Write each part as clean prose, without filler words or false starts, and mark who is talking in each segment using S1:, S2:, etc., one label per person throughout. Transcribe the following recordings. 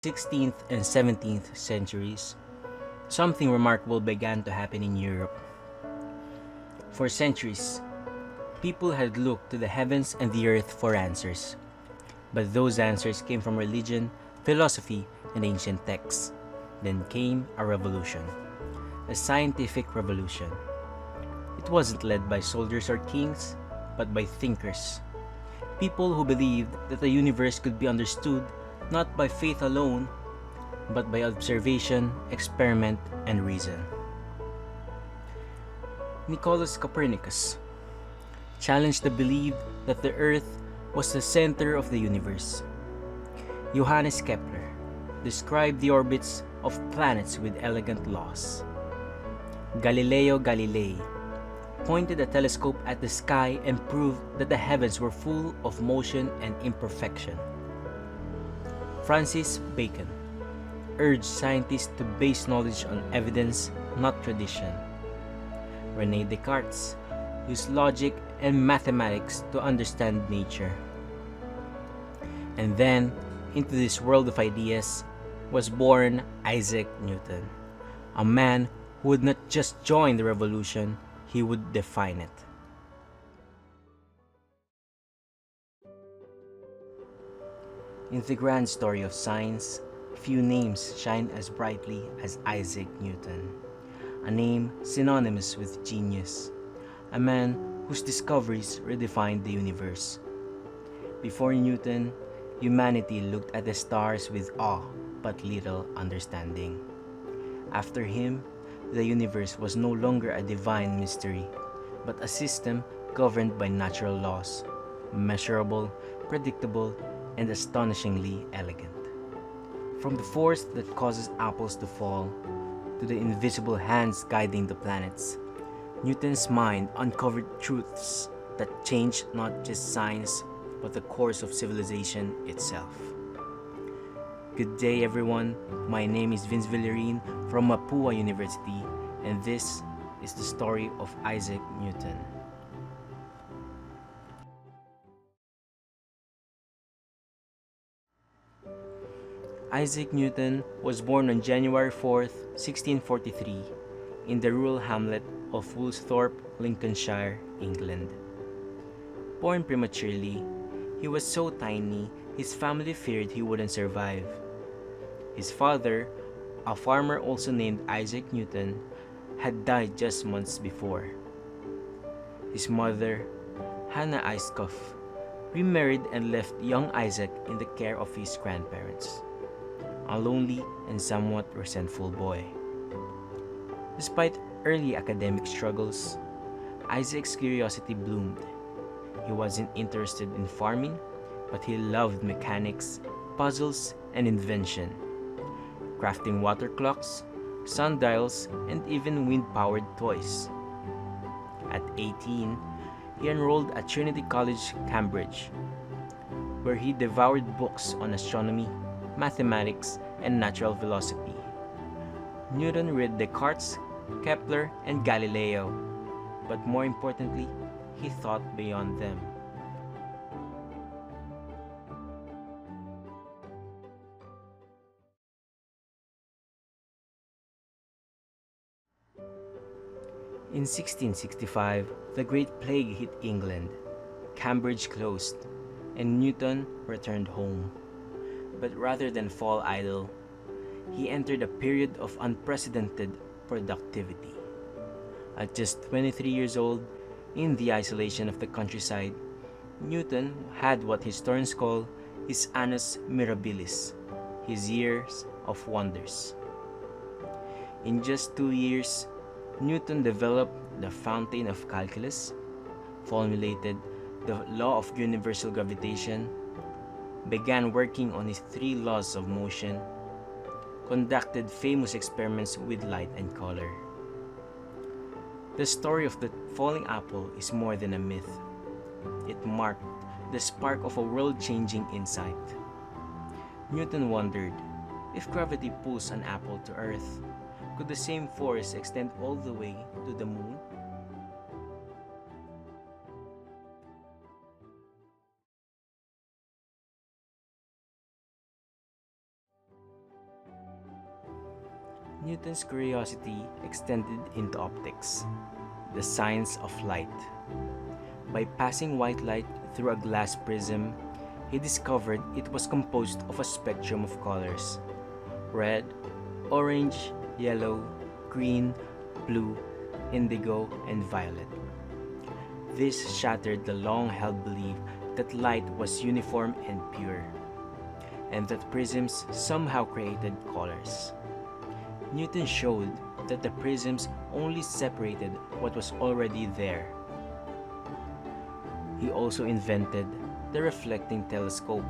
S1: 16th and 17th centuries, something remarkable began to happen in Europe. For centuries, people had looked to the heavens and the earth for answers, but those answers came from religion, philosophy, and ancient texts. Then came a revolution, a scientific revolution. It wasn't led by soldiers or kings, but by thinkers, people who believed that the universe could be understood not by faith alone, but by observation, experiment, and reason. Nicholas Copernicus challenged the belief that the Earth was the center of the universe. Johannes Kepler described the orbits of planets with elegant laws. Galileo Galilei pointed a telescope at the sky and proved that the heavens were full of motion and imperfection. Francis Bacon urged scientists to base knowledge on evidence, not tradition. René Descartes used logic and mathematics to understand nature. And then, into this world of ideas, was born Isaac Newton, a man who would not just join the revolution, he would define it. In the grand story of science, few names shine as brightly as Isaac Newton, a name synonymous with genius, a man whose discoveries redefined the universe. Before Newton, humanity looked at the stars with awe but little understanding. After him, the universe was no longer a divine mystery, but a system governed by natural laws, measurable, predictable, and astonishingly elegant. From the force that causes apples to fall to the invisible hands guiding the planets, Newton's mind uncovered truths that changed not just science, but the course of civilization itself. Good day, everyone. My name is Villarin from Mapua University, and this is the story of Isaac Newton. Isaac Newton was born on January 4th, 1643, in the rural hamlet of Woolsthorpe, Lincolnshire, England. Born prematurely, he was so tiny his family feared he wouldn't survive. His father, a farmer also named Isaac Newton, had died just months before. His mother, Hannah Iskoff, remarried and left young Isaac in the care of his grandparents, a lonely and somewhat resentful boy. Despite early academic struggles, Isaac's curiosity bloomed. He wasn't interested in farming, but he loved mechanics, puzzles, and invention, crafting water clocks, sundials, and even wind-powered toys. At 18, he enrolled at Trinity College, Cambridge, where he devoured books on astronomy, mathematics, and natural philosophy. Newton read Descartes, Kepler, and Galileo, but more importantly, he thought beyond them. In 1665, the Great Plague hit England. Cambridge closed, and Newton returned home. But rather than fall idle, he entered a period of unprecedented productivity. At just 23 years old, in the isolation of the countryside, Newton had what historians call his annus mirabilis, his years of wonders. In just 2 years, Newton developed the fountain of calculus, formulated the law of universal gravitation, began working on his 3 laws of motion, conducted famous experiments with light and color. The story of the falling apple is more than a myth. It marked the spark of a world-changing insight. Newton wondered, if gravity pulls an apple to Earth, could the same force extend all the way to the moon? Newton's curiosity extended into optics, the science of light. By passing white light through a glass prism, he discovered it was composed of a spectrum of colors: red, orange, yellow, green, blue, indigo, and violet. This shattered the long-held belief that light was uniform and pure, and that prisms somehow created colors. Newton showed that the prisms only separated what was already there. He also invented the reflecting telescope,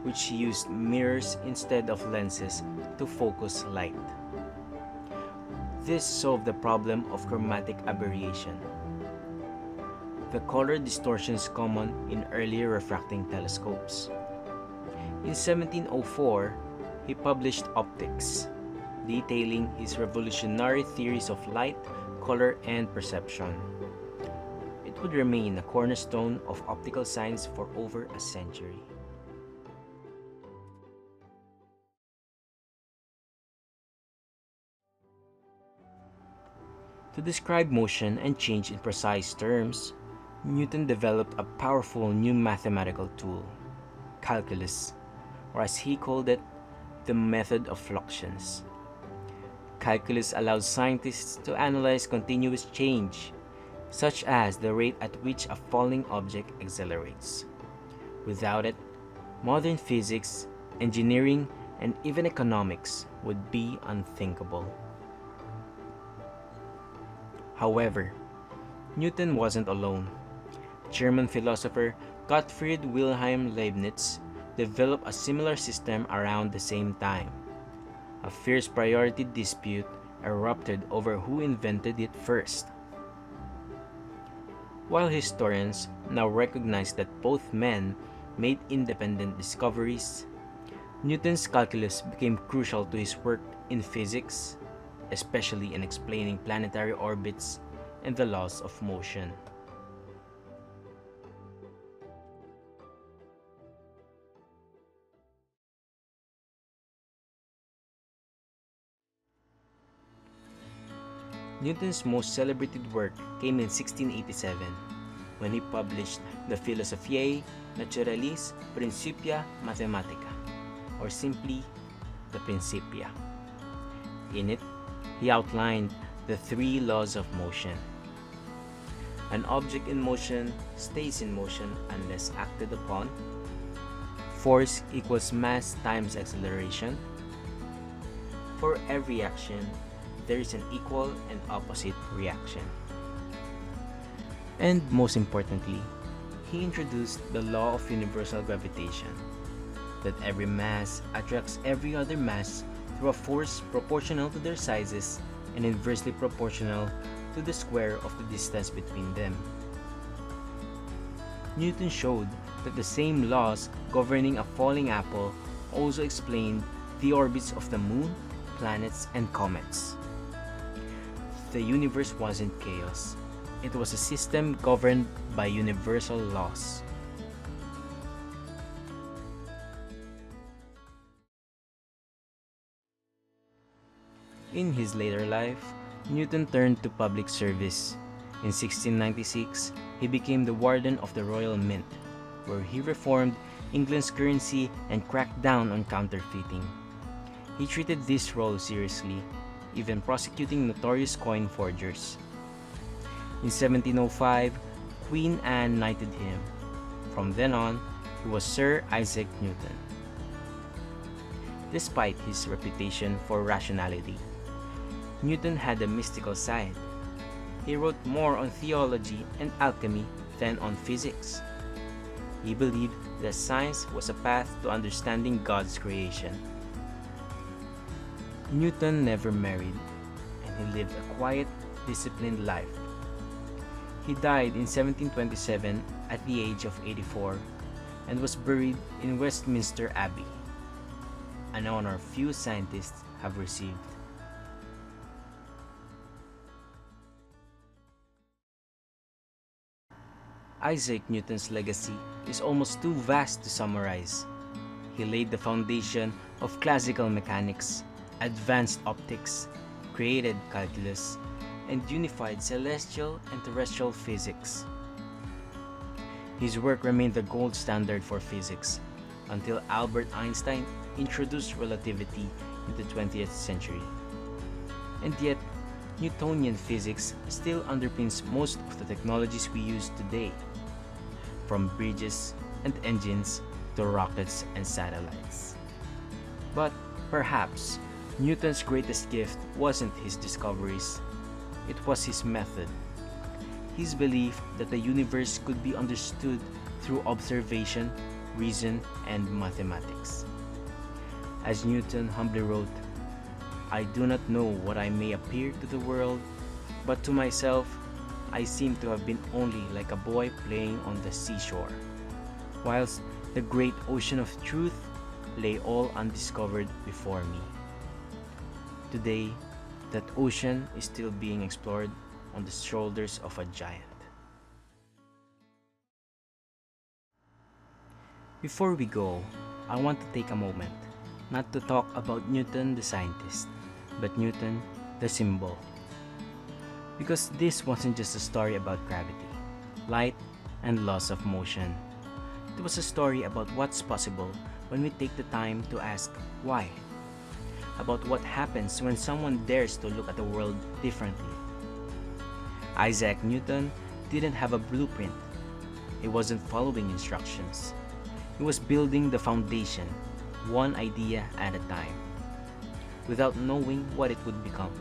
S1: which used mirrors instead of lenses to focus light. This solved the problem of chromatic aberration, the color distortions common in earlier refracting telescopes. In 1704, he published Optics, detailing his revolutionary theories of light, color, and perception. It would remain a cornerstone of optical science for over a century. To describe motion and change in precise terms, Newton developed a powerful new mathematical tool, calculus, or as he called it, the method of fluxions. Calculus allows scientists to analyze continuous change, such as the rate at which a falling object accelerates. Without it, modern physics, engineering, and even economics would be unthinkable. However, Newton wasn't alone. German philosopher Gottfried Wilhelm Leibniz developed a similar system around the same time. A fierce priority dispute erupted over who invented it first. While historians now recognize that both men made independent discoveries, Newton's calculus became crucial to his work in physics, especially in explaining planetary orbits and the laws of motion. Newton's most celebrated work came in 1687, when he published the Philosophiae Naturalis Principia Mathematica, or simply the Principia. In it, he outlined the three laws of motion. An object in motion stays in motion unless acted upon. Force equals mass times acceleration. For every action, there is an equal and opposite reaction. And most importantly, he introduced the law of universal gravitation, that every mass attracts every other mass through a force proportional to their sizes and inversely proportional to the square of the distance between them. Newton showed that the same laws governing a falling apple also explained the orbits of the moon, planets, and comets. The universe wasn't chaos. It was a system governed by universal laws. In his later life, Newton turned to public service. In 1696, he became the warden of the Royal Mint, where he reformed England's currency and cracked down on counterfeiting. He treated this role seriously, even prosecuting notorious coin forgers. In 1705, Queen Anne knighted him. From then on, he was Sir Isaac Newton. Despite his reputation for rationality, Newton had a mystical side. He wrote more on theology and alchemy than on physics. He believed that science was a path to understanding God's creation. Newton never married, and he lived a quiet, disciplined life. He died in 1727 at the age of 84 and was buried in Westminster Abbey, an honor few scientists have received. Isaac Newton's legacy is almost too vast to summarize. He laid the foundation of classical mechanics, advanced optics, created calculus, and unified celestial and terrestrial physics. His work remained the gold standard for physics until Albert Einstein introduced relativity in the 20th century. And yet, Newtonian physics still underpins most of the technologies we use today, from bridges and engines to rockets and satellites. But perhaps Newton's greatest gift wasn't his discoveries, it was his method. His belief that the universe could be understood through observation, reason, and mathematics. As Newton humbly wrote, "I do not know what I may appear to the world, but to myself I seem to have been only like a boy playing on the seashore, whilst the great ocean of truth lay all undiscovered before me." Today, that ocean is still being explored on the shoulders of a giant. Before we go, I want to take a moment not to talk about Newton the scientist, but Newton the symbol. Because this wasn't just a story about gravity, light, and laws of motion. It was a story about what's possible when we take the time to ask why. About what happens when someone dares to look at the world differently. Isaac Newton didn't have a blueprint. He wasn't following instructions. He was building the foundation, one idea at a time, without knowing what it would become.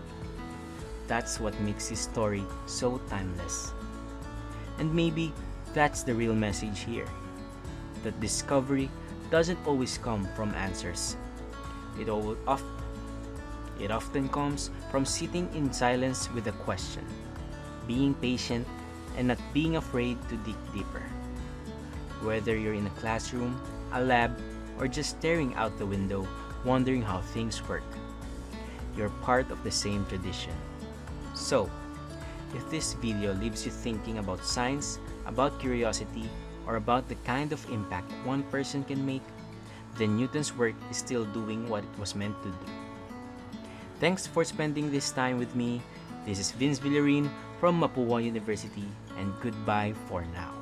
S1: That's what makes his story so timeless. And maybe that's the real message here, that discovery doesn't always come from answers. It often comes from sitting in silence with a question, being patient, and not being afraid to dig deeper. Whether you're in a classroom, a lab, or just staring out the window, wondering how things work, you're part of the same tradition. So, if this video leaves you thinking about science, about curiosity, or about the kind of impact one person can make, then Newton's work is still doing what it was meant to do. Thanks for spending this time with me. This is Villarin from Mapua University, and goodbye for now.